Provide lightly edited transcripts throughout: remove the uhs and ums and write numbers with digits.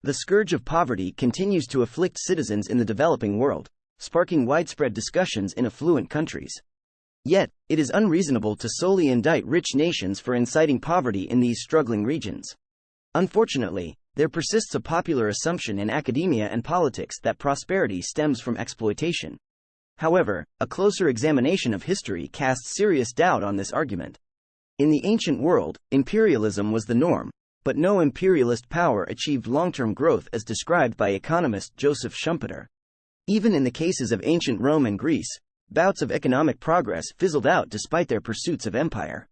The scourge of poverty continues to afflict citizens in the developing world, sparking widespread discussions in affluent countries. Yet, it is unreasonable to solely indict rich nations for inciting poverty in these struggling regions. Unfortunately, there persists a popular assumption in academia and politics that prosperity stems from exploitation. However, a closer examination of history casts serious doubt on this argument. In the ancient world, imperialism was the norm, but no imperialist power achieved long-term growth as described by economist Joseph Schumpeter. Even in the cases of ancient Rome and Greece, bouts of economic progress fizzled out despite their pursuits of empire.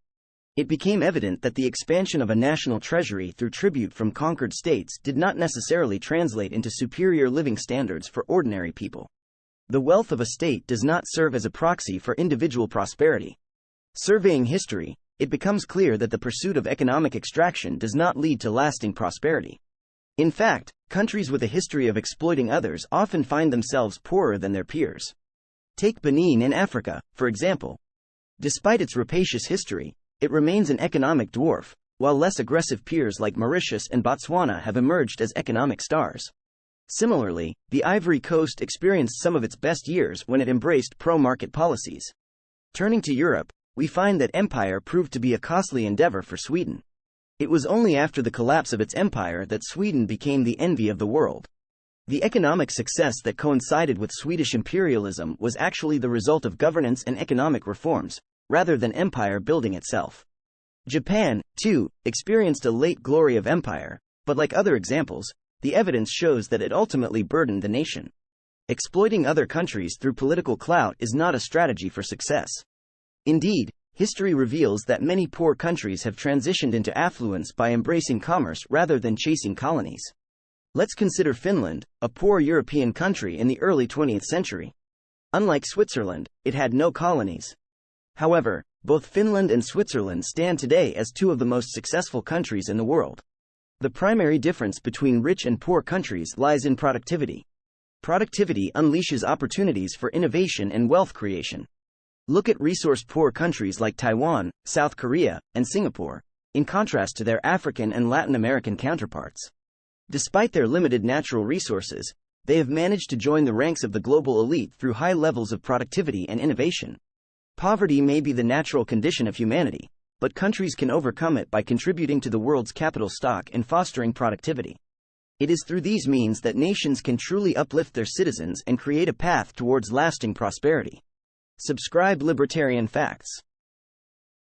It became evident that the expansion of a national treasury through tribute from conquered states did not necessarily translate into superior living standards for ordinary people. The wealth of a state does not serve as a proxy for individual prosperity. Surveying history, it becomes clear that the pursuit of economic extraction does not lead to lasting prosperity. In fact, countries with a history of exploiting others often find themselves poorer than their peers. Take Benin in Africa, for example. Despite its rapacious history, it remains an economic dwarf, while less aggressive peers like Mauritius and Botswana have emerged as economic stars. Similarly, the Ivory Coast experienced some of its best years when it embraced pro-market policies. Turning to Europe, we find that empire proved to be a costly endeavor for Sweden. It was only after the collapse of its empire that Sweden became the envy of the world. The economic success that coincided with Swedish imperialism was actually the result of governance and economic reforms, rather than empire building itself. Japan, too, experienced a late glory of empire, but like other examples, the evidence shows that it ultimately burdened the nation. Exploiting other countries through political clout is not a strategy for success. Indeed, history reveals that many poor countries have transitioned into affluence by embracing commerce rather than chasing colonies. Let's consider Finland, a poor European country in the early 20th century. Unlike Switzerland, it had no colonies. However, both Finland and Switzerland stand today as two of the most successful countries in the world. The primary difference between rich and poor countries lies in productivity. Productivity unleashes opportunities for innovation and wealth creation. Look at resource-poor countries like Taiwan, South Korea, and Singapore, in contrast to their African and Latin American counterparts. Despite their limited natural resources, they have managed to join the ranks of the global elite through high levels of productivity and innovation. Poverty may be the natural condition of humanity, but countries can overcome it by contributing to the world's capital stock and fostering productivity. It is through these means that nations can truly uplift their citizens and create a path towards lasting prosperity. Subscribe Libertarian Facts.